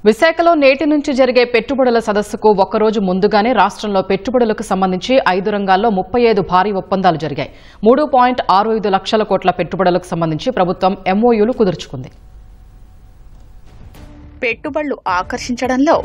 విశాఖలో నేటి నుంచి జరిగే పెట్టుబడుల సదస్సుకు ఒక్కరోజు ముందుగానే రాష్ట్రంలో పెట్టుబడులకు సంబంధించి 5 రంగాల్లో 35 భారీ ఒప్పందాలు జరిగాయి. 3.65 లక్షల కోట్ల పెట్టుబడులకు సంబంధించి ప్రభుత్వం ఎంఓయూలు కుదుర్చుకుంది. పెట్టుబడులు ఆకర్షించడంలో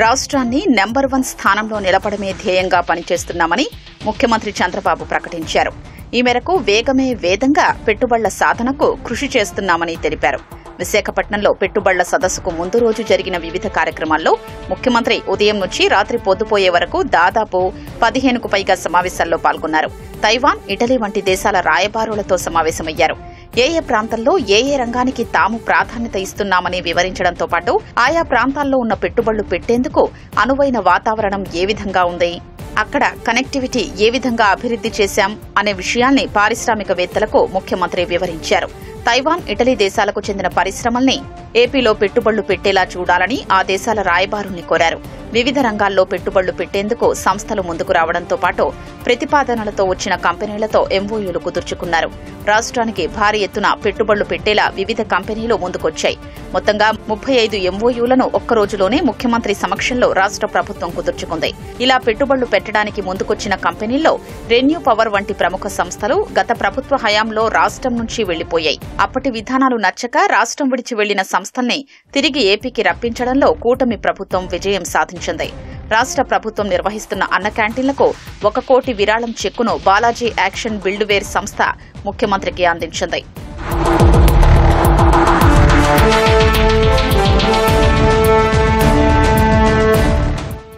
రాష్ట్రాన్ని నెంబర్ 1 స్థానంలో నిలపడమే ధ్యేయంగా పనిచేస్తున్నామని ముఖ్యమంత్రి చంద్రబాబు ప్రకటించారు. ఈ మేరకు వేగమే వేదంగా పెట్టుబడుల సాధనకు కృషి చేస్తున్నామని తెలిపారు. విశాఖపట్నంలో పెట్టుబడుల సదస్సుకు ముందు రోజు జరిగిన వివిధ కార్యక్రమాల్లో ముఖ్యమంత్రి ఉదయం నుంచి రాత్రి పొద్దుపోయే వరకు దాదాపు 15కు పైగా సమావేశాల్లో పాల్గొన్నారు. తైవాన్, ఇటలీ వంటి దేశాల రాయబారులతో సమావేశమయ్యారు. ఏ ప్రాంతంలో ఏ రంగానికి తాము ప్రాధాన్యత ఇస్తున్నామని వివరించడంతో పాటు ఆయా ప్రాంతాల్లో ఉన్న పెట్టుబడులు పెట్టేందుకు అనువైన వాతావరణం ఏ విధంగా ఉంది, అక్కడ కనెక్టివిటీ ఏ విధంగా అభివృద్ది చేశాం అనే విషయాల్ని పారిశ్రామికవేత్తలకు ముఖ్యమంత్రి వివరించారు. తైవాన్, ఇటలీ దేశాలకు చెందిన పరిశ్రమల్ని ఏపీలో పెట్టుబడులు పెట్టేలా చూడాలని ఆ దేశాల రాయబారుల్ని కోరారు. వివిధ రంగాల్లో పెట్టుబడులు పెట్టేందుకు సంస్థలు ముందుకు రావడంతో పాటు ప్రతిపాదనలతో వచ్చిన కంపెనీలతో ఎంఓయూలు కుదుర్చుకున్నారు. రాష్ట్రానికి భారీ ఎత్తున పెట్టుబడులు పెట్టేలా వివిధ కంపెనీలు ముందుకొచ్చాయి. మొత్తంగా 35 ఎంఓయూలను ఒక్కరోజులోనే ముఖ్యమంత్రి సమక్షంలో రాష్ట్ర ప్రభుత్వం కుదుర్చుకుంది. ఇలా పెట్టుబడులు పెట్టడానికి ముందుకొచ్చిన కంపెనీల్లో రెన్యూ పవర్ వంటి ప్రముఖ సంస్థలు గత ప్రభుత్వ హయాంలో రాష్ట్రం నుంచి వెళ్లిపోయాయి. అప్పటి విధానాలు నచ్చక రాష్ట్రం విడిచి వెళ్లిన సంస్థల్ని తిరిగి ఏపీకి రప్పించడంలో కూటమి ప్రభుత్వం విజయం సాధించింది. రాష్ట్ర ప్రభుత్వం నిర్వహిస్తున్న అన్న క్యాంటీన్లకు 1 కోటి విరాళం చెక్కును బాలాజీ యాక్షన్ బిల్డ్వేర్ సంస్థ ముఖ్యమంత్రికి అందించింది.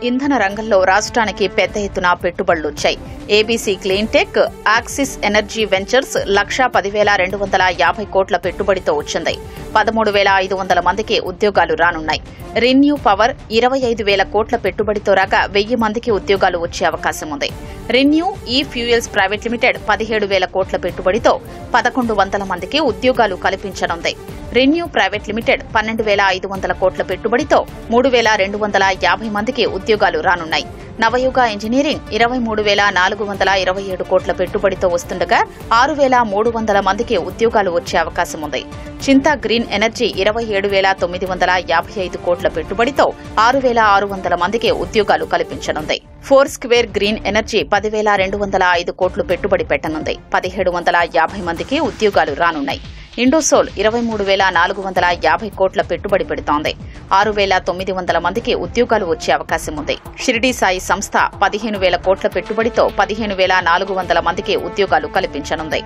ఇంధన రంగంలో రాష్ట్రానికి పెద్ద ఎత్తున పెట్టుబడులొచ్చాయి. ABC clean tech, Axis energy ventures 1,10,250 కోట్ల పెట్టుబడితో వచ్చింది. 13,500 మందికి ఉద్యోగాలు రానున్నాయి. రెన్యూ పవర్ 25,000 కోట్ల పెట్టుబడితో రాగా 1,000 మందికి ఉద్యోగాలు వచ్చే అవకాశం ఉంది. రెన్యూ ఈ ఫ్యూయల్స్ ప్రైవేట్ లిమిటెడ్ 17,000 కోట్ల పెట్టుబడితో 1,100 మందికి ఉద్యోగాలు కల్పించనుంది. రెన్యూ ప్రైవేట్ లిమిటెడ్ 12,500 కోట్ల పెట్టుబడితో 3,250 మందికి ఉద్యోగాలు రానున్నాయి. నవయుగ ఇంజనీరింగ్ 23,427 కోట్ల పెట్టుబడితో వస్తుండగా 6,300 మందికి ఉద్యోగాలు వచ్చే అవకాశం ఉంది. చింతా గ్రీన్ ఎనర్జీ 27,955 కోట్ల పెట్టుబడితో 6,600 మందికి ఉద్యోగాలు కల్పించనుంది. ఫోర్ స్క్వేర్ గ్రీన్ ఎనర్జీ 10,205 కోట్లు పెట్టుబడి పెట్టనుంది. 1,750 మందికి ఉద్యోగాలు రానున్నాయి. ఇండోసోల్ 23,450 కోట్ల పెట్టుబడి పెడుతోంది. 6,900 మందికి ఉద్యోగాలు వచ్చే అవకాశం ఉంది. షిరిడీ సాయి సంస్థ 15,000 కోట్ల పెట్టుబడితో 15,400 మందికి ఉద్యోగాలు కల్పించనుంది.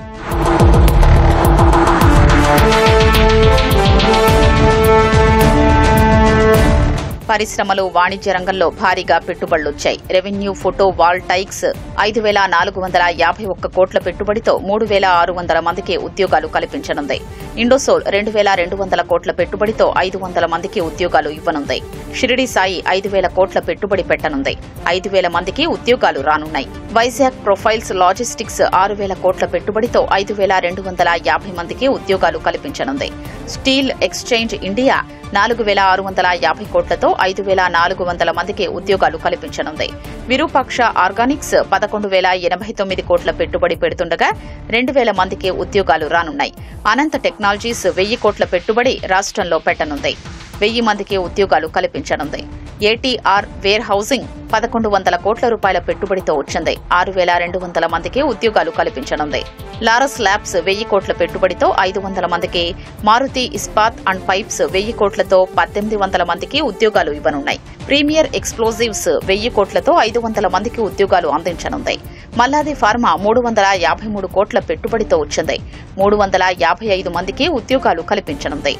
పరిశ్రమలు, వాణిజ్య రంగంలో భారీగా పెట్టుబడులొచ్చాయి. రెవెన్యూ ఫోటో వాల్టైక్స్ 5,451 కోట్ల పెట్టుబడితో 3,600 మందికి ఉద్యోగాలు కల్పించనుంది. ఇండోసోల్ 2,200 కోట్ల పెట్టుబడితో 500 మందికి ఉద్యోగాలు ఇవ్వనుంది. షిరిడీ సాయి 5,000 కోట్ల పెట్టుబడి పెట్టనుంది. 5,000 మందికి ఉద్యోగాలు రానున్నాయి. వైజాగ్ ప్రొఫైల్స్ లాజిస్టిక్స్ 6,000 కోట్ల పెట్టుబడితో 5,250 మందికి ఉద్యోగాలు కల్పించనుంది. స్టీల్ ఎక్స్చేంజ్ ఇండియా 4,650 కోట్లతో 5,400 మందికి ఉద్యోగాలు కల్పించనుంది. విరూపాక్ష ఆర్గానిక్స్ 11,089 కోట్ల పెట్టుబడి పెడుతుండగా 2,000 మందికి ఉద్యోగాలు రానున్నాయి. అనంత టెక్నాలజీస్ 1,000 కోట్ల పెట్టుబడి రాష్ట్రంలో పెట్టనుంది. 1,000 మందికి ఉద్యోగాలు కల్పించనుంది. ఏటీఆర్ వేర్ హౌసింగ్ 1,100 కోట్ల రూపాయల పెట్టుబడితో వచ్చింది. 6,200 మందికి ఉద్యోగాలు కల్పించనుంది. లారస్ ల్యాబ్స్ 1,000 కోట్ల పెట్టుబడితో 500 మందికి, మారుతి ఇస్పాత్ అండ్ పైప్స్ 1,000 కోట్లతో 1,800 మందికి ఉద్యోగాలు ఇవ్వనున్నాయి. ప్రీమియర్ ఎక్స్ప్లోజివ్స్ 1,000 కోట్లతో 500 మందికి ఉద్యోగాలు అందించనుంది. మల్లాది ఫార్మా 353 కోట్ల పెట్టుబడితో వచ్చింది. 355 మందికి ఉద్యోగాలు కల్పించనుంది.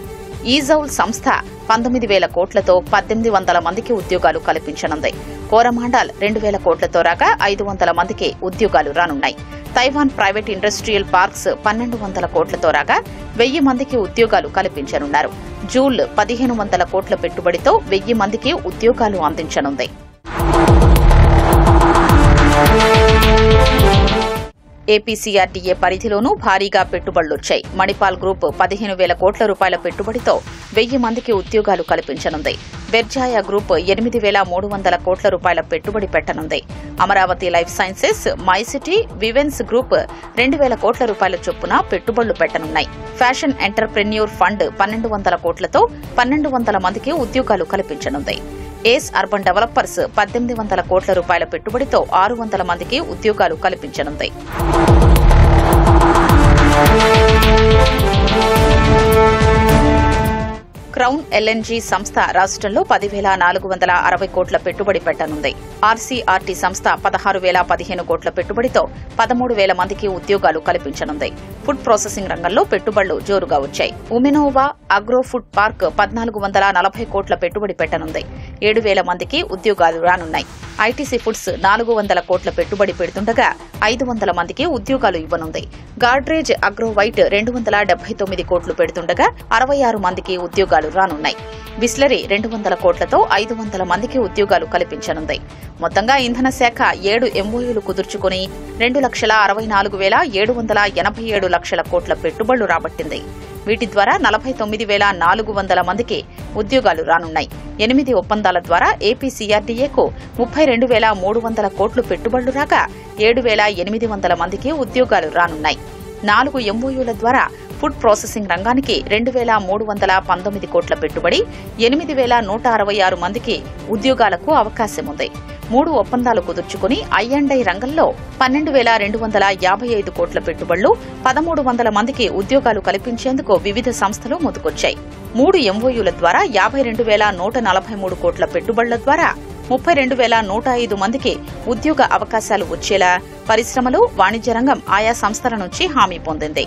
ఈజౌల్ సంస్థ 19,000 కోట్లతో 1,800 మందికి ఉద్యోగాలు కల్పించనుంది. కోరమాండల్ 2,000 కోట్లతో రాగా 500 మందికి ఉద్యోగాలు రానున్నాయి. తైవాన్ ప్రైవేట్ ఇండస్ట్రియల్ పార్క్స్ 1,200 కోట్లతో రాగా 1,000 మందికి ఉద్యోగాలు కల్పించనున్నారు. జూల్ 1,500 కోట్ల పెట్టుబడితో 1,000 మందికి ఉద్యోగాలు అందించనుంది. ఏపీసీఆర్డీఏ పరిధిలోనూ భారీగా పెట్టుబడులొచ్చాయి. మణిపాల్ గ్రూప్ 15,000 కోట్ల రూపాయల పెట్టుబడితో 1000 మందికి ఉద్యోగాలు కల్పించనుంది. బెర్జాయా గ్రూప్ 8,300 కోట్ల రూపాయల పెట్టుబడి పెట్టనుంది. అమరావతి లైఫ్ సైన్సెస్, మైసిటీ, వివెన్స్ గ్రూప్ 2,000 కోట్ల రూపాయల చొప్పున పెట్టుబడులు పెట్టనున్నాయి. ఫ్యాషన్ ఎంటర్ప్రెన్యూర్ ఫండ్ 1,200 కోట్లతో 1,200 మందికి ఉద్యోగాలు కల్పించనుంది. ఏస్ అర్బన్ డెవలపర్స్ 1,800 కోట్ల రూపాయల పెట్టుబడితో 600 మందికి ఉద్యోగాలు కల్పించనుంది. క్రౌన్ ఎల్ఎన్జీ సంస్థ రాష్ట్రంలో 10,460 కోట్ల పెట్టుబడి పెట్టనుంది. ఆర్సీఆర్టీ సంస్థ 16,015 కోట్ల పెట్టుబడితో 13,000 మందికి ఉద్యోగాలు కల్పించనుంది. ఫుడ్ ప్రాసెసింగ్ రంగంలో పెట్టుబడులు జోరుగా వచ్చాయి. ఉమెనోవా అగ్రో ఫుడ్ పార్క్ 1,440 కోట్ల పెట్టుబడి పెట్టనుంది. 7,000 మందికి ఉద్యోగాలు రానున్నాయి. ఐటీసీ ఫుడ్స్ 400 కోట్ల పెట్టుబడి పెడుతుండగా 500 మందికి ఉద్యోగాలు ఇవ్వనుంది. గాడ్రేజ్ అగ్రోవైట్ 279 కోట్లు పెడుతుండగా 66 మందికి ఉద్యోగాలు రానున్నాయి. బిస్లరీ 200 కోట్లతో 500 మందికి ఉద్యోగాలు కల్పించనుంది. మొత్తంగా ఇంధన శాఖ 7 ఎంఓయూలు కుదుర్చుకుని 2,64,787 లక్షల కోట్ల పెట్టుబడులు రాబట్టింది. వీటి ద్వారా 49,400 మందికి ఉద్యోగాలు రానున్నాయి. 8 ఒప్పందాల ద్వారా ఏపీసీఆర్డీఏకు 32,300 కోట్లు పెట్టుబడులు రాగా 7,800 మందికి ఉద్యోగాలు రానున్నాయి. 4 ఎంఓయూల ద్వారా ఫుడ్ ప్రాసెసింగ్ రంగానికి 2,319 కోట్ల పెట్టుబడి, 8,166 మందికి ఉద్యోగాలకు అవకాశముంది. 3 ఒప్పందాలు కుదుర్చుకుని ఐ&ఐ రంగంలో 12,255 కోట్ల పెట్టుబడులు, 1,300 మందికి ఉద్యోగాలు కల్పించేందుకు వివిధ సంస్థలు ముందుకొచ్చాయి. 3 ఎంఓయూల ద్వారా 52,143 కోట్ల పెట్టుబడుల ద్వారా 32,105 మందికి ఉద్యోగ అవకాశాలు వచ్చేలా పరిశ్రమలు, వాణిజ్య రంగం ఆయా సంస్థల నుంచి హామీ పొందింది.